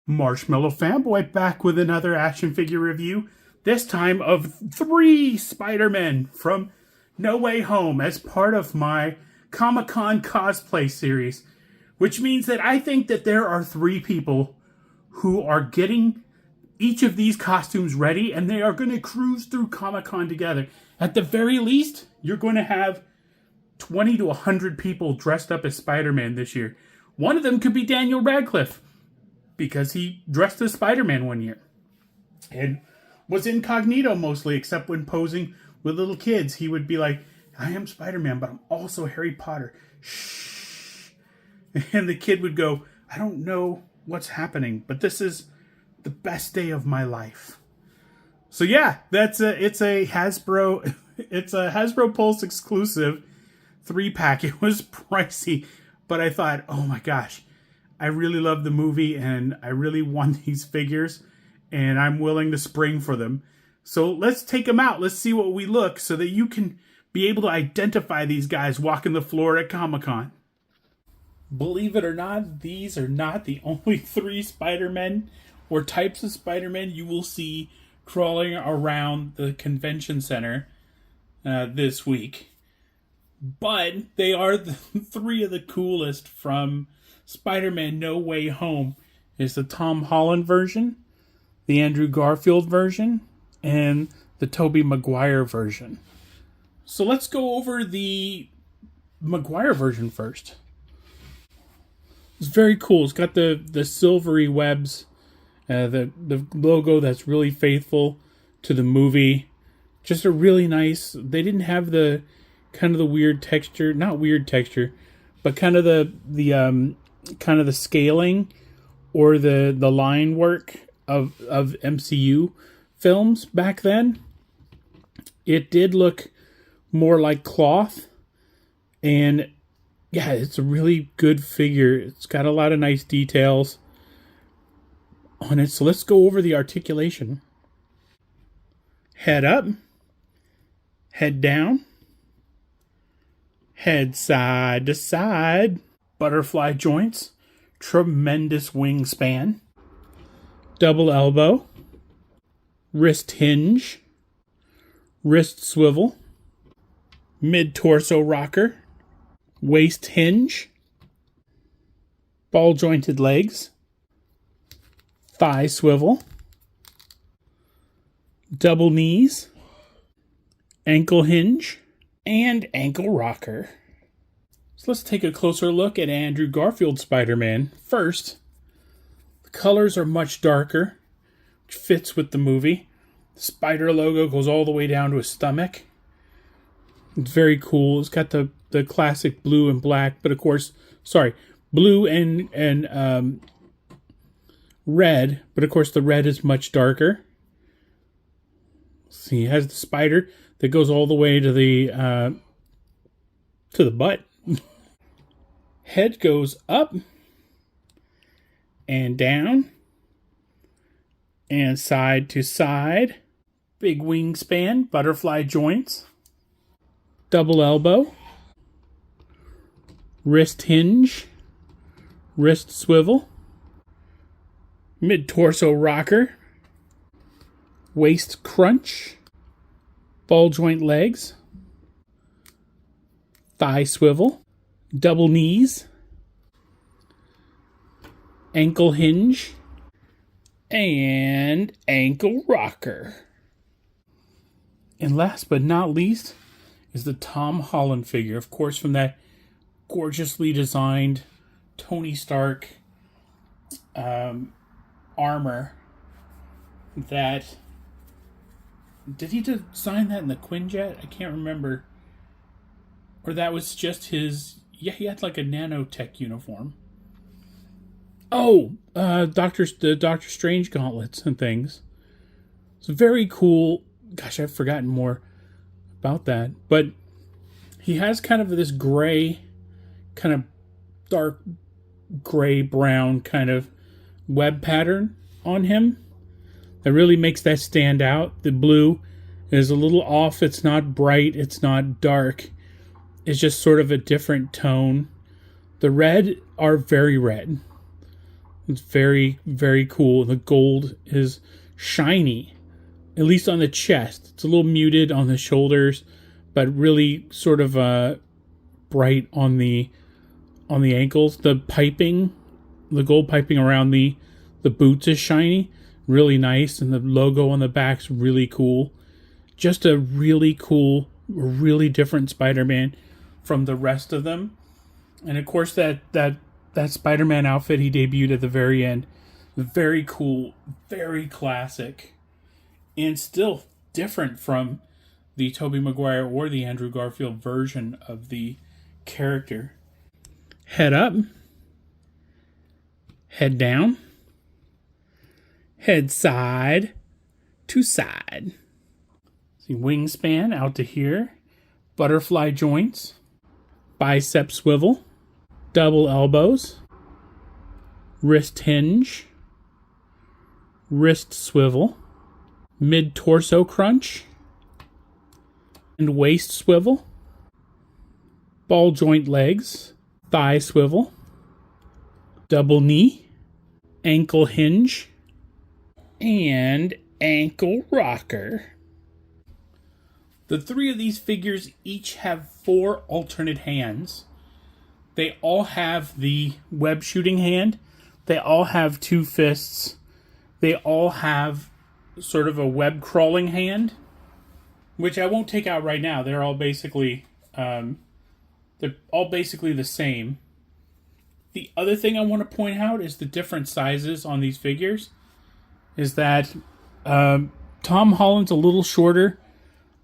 Marshmallow Fanboy back with another action figure review, this time of 3 Spider-Men from No Way Home as part of my Con Cosplay series, which means that I think that there are 3 people who are getting each of these costumes ready and they are going to cruise through Comic-Con together. At the very least, you're going to have 20 to 100 people dressed up as Spider-Man this year. One of them could be Daniel Radcliffe, because he dressed as Spider-Man one year and was incognito mostly, except when posing with little kids. He would be like, I am Spider-Man, but I'm also Harry Potter. Shh. And the kid would go, I don't know what's happening, but this is the best day of my life. So yeah, it's a Hasbro Pulse exclusive 3-pack. It was pricey, but I thought, oh my gosh, I really love the movie and I really want these figures and I'm willing to spring for them. So let's take them out. Let's see what we look so that you can be able to identify these guys walking the floor at Comic-Con. Believe it or not, these are not the only 3 Spider-Men or types of Spider-Men you will see crawling around the convention center this week. But they are the 3 of the coolest from Spider-Man No Way Home. Is the Tom Holland version, the Andrew Garfield version, and the Tobey Maguire version. So let's go over the Maguire version first. It's very cool. It's got the silvery webs, the logo that's really faithful to the movie. Just a really nice. They didn't have the kind of the weird texture, not weird texture, but kind of the kind of the scaling or the line work of MCU films back then. It did look more like cloth, and yeah, it's a really good figure. It's got a lot of nice details on it. So let's go over the articulation. Head up, head down, head side to side, butterfly joints, tremendous wingspan, double elbow, wrist hinge, wrist swivel, mid-torso rocker, waist hinge, ball jointed legs, thigh swivel, double knees, ankle hinge, and ankle rocker. So let's take a closer look at Andrew Garfield Spider-Man. First, the colors are much darker, which fits with the movie. The spider logo goes all the way down to his stomach. It's very cool. It's got the classic blue and black, but of course, blue and red, but of course the red is much darker. See, it has the spider that goes all the way to the butt. Head goes up and down and side to side. Big wingspan, butterfly joints, double elbow, wrist hinge, wrist swivel, mid-torso rocker, waist crunch, ball joint legs, thigh swivel, double knees, ankle hinge, and ankle rocker. And last but not least is the Tom Holland figure, of course, from that gorgeously designed Tony Stark armor. That, did he design that in the Quinjet? I can't remember. Or that was just his. Yeah, he had like a nanotech uniform. Oh, the Doctor Strange gauntlets and things. It's very cool. Gosh, I've forgotten more about that. But he has kind of this gray, kind of dark gray brown kind of web pattern on him that really makes that stand out. The blue is a little off. It's not bright. It's not dark. It's just sort of a different tone. The red are very red. It's very, very cool. The gold is shiny, at least on the chest. It's a little muted on the shoulders, but really sort of bright on the ankles. The piping, the gold piping around the boots is shiny, really nice, and the logo on the back's really cool. Just a really cool, really different Spider-Man from the rest of them. And of course that Spider-Man outfit he debuted at the very end, very cool, very classic, and still different from the Tobey Maguire or the Andrew Garfield version of the character. Head up, head down, head side to side. See, wingspan out to here, butterfly joints, bicep swivel, double elbows, wrist hinge, wrist swivel, mid-torso crunch, and waist swivel, ball joint legs, thigh swivel, double knee, ankle hinge, and ankle rocker. The three of these figures each have 4 alternate hands. They all have the web shooting hand. They all have 2 fists. They all have sort of a web crawling hand, which I won't take out right now. They're all basically the same. The other thing I want to point out is the different sizes on these figures. Is that Tom Holland's a little shorter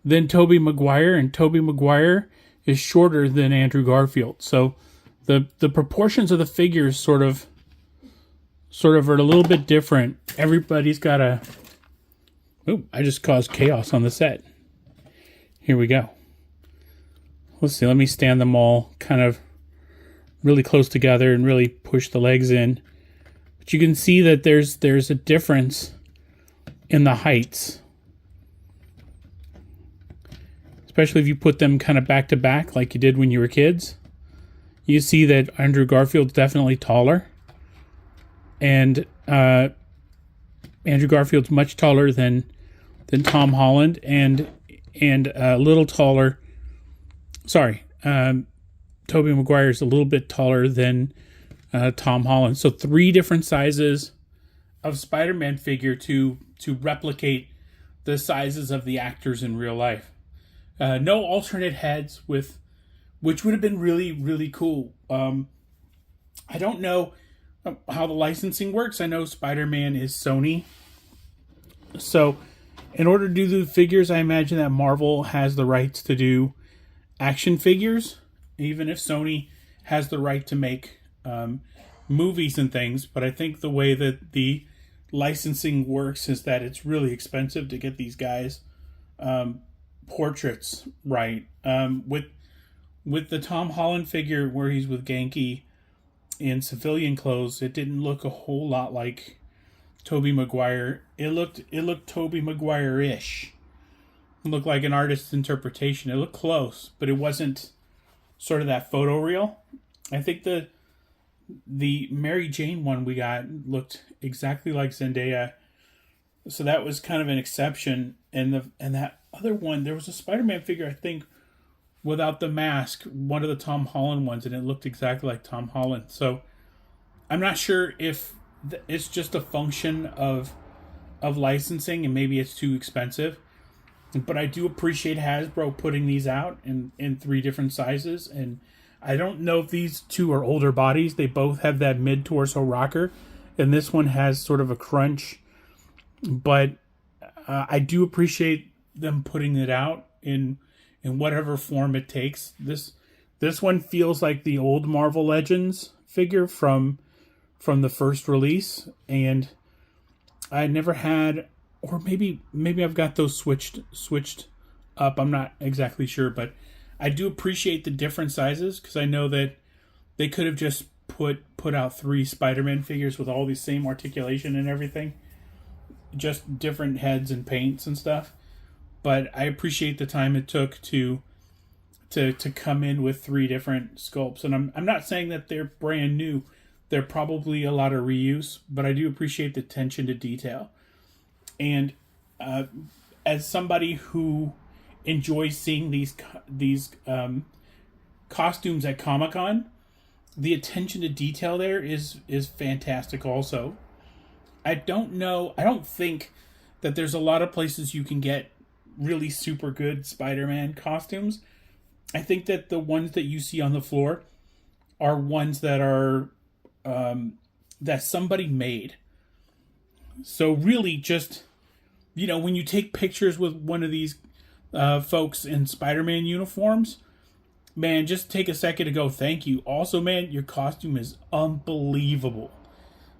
than Tobey Maguire, and Tobey Maguire is shorter than Andrew Garfield. So the proportions of the figures sort of are a little bit different. Everybody's got a... Ooh, I just caused chaos on the set. Here we go. Let's see, let me stand them all kind of really close together and really push the legs in. But you can see that there's a difference in the heights. Especially if you put them kind of back to back like you did when you were kids. You see that Andrew Garfield's definitely taller. And Andrew Garfield's much taller than Tom Holland, and a little taller. Sorry, Tobey Maguire's a little bit taller than Tom Holland. So 3 different sizes of Spider-Man figure to replicate the sizes of the actors in real life. No alternate heads, which would have been really, really cool. I don't know how the licensing works. I know Spider-Man is Sony. So in order to do the figures, I imagine that Marvel has the rights to do action figures, even if Sony has the right to make movies and things. But I think the way that the licensing works is that it's really expensive to get these guys portraits right. With the Tom Holland figure where he's with Genki in civilian clothes, it didn't look a whole lot like Tobey Maguire. It looked Tobey Maguire-ish. It looked like an artist's interpretation. It looked close, but it wasn't sort of that photoreal. I think the Mary Jane one we got looked exactly like Zendaya, so that was kind of an exception. And that other one, there was a Spider-Man figure, I think, without the mask, one of the Tom Holland ones, and it looked exactly like Tom Holland. So I'm not sure if it's just a function of licensing and maybe it's too expensive. But I do appreciate Hasbro putting these out in 3 different sizes. And I don't know if these 2 are older bodies. They both have that mid-torso rocker. And this one has sort of a crunch. But I do appreciate them putting it out in whatever form it takes. This one feels like the old Marvel Legends figure from the first release, and I never had, or maybe I've got those switched up. I'm not exactly sure, but I do appreciate the different sizes because I know that they could have just put out 3 Spider-Man figures with all the same articulation and everything, just different heads and paints and stuff. But I appreciate the time it took to come in with 3 different sculpts. And I'm not saying that they're brand new. They're probably a lot of reuse, but I do appreciate the attention to detail. And as somebody who enjoys seeing these costumes at Comic-Con, the attention to detail there is fantastic also. I don't think that there's a lot of places you can get really super good Spider-Man costumes. I think that the ones that you see on the floor are ones that are that somebody made. So really just, when you take pictures with one of these folks in Spider-Man uniforms, man, just take a second to go, thank you. Also, man, your costume is unbelievable.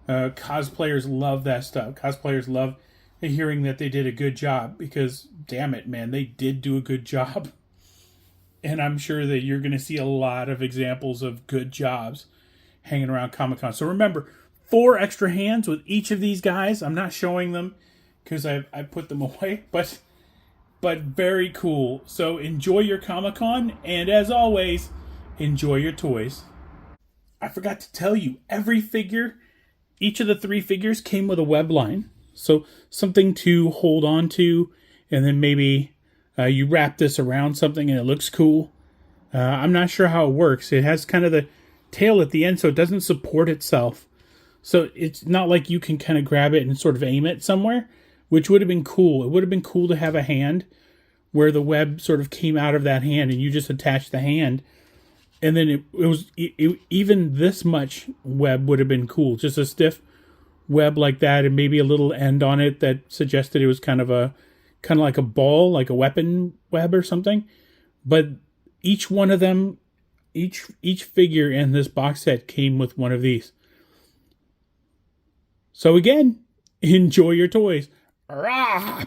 Cosplayers love that stuff. Cosplayers love hearing that they did a good job because, damn it, man, they did do a good job. And I'm sure that you're going to see a lot of examples of good jobs hanging around Comic-Con. So remember, 4 extra hands with each of these guys. I'm not showing them because I put them away, but very cool. So enjoy your Comic-Con, and as always, enjoy your toys. I forgot to tell you, every figure, each of the 3 figures came with a web line. So something to hold on to, and then maybe you wrap this around something and it looks cool. I'm not sure how it works. It has kind of the tail at the end, so it doesn't support itself. So it's not like you can kind of grab it and sort of aim it somewhere, which would have been cool. It would have been cool to have a hand where the web sort of came out of that hand and you just attach the hand. And then even this much web would have been cool. Just a stiff web like that, and maybe a little end on it that suggested it was kind of like a ball, like a weapon web or something. But each one of them, each figure in this box set came with one of these. So again, enjoy your toys. Rah!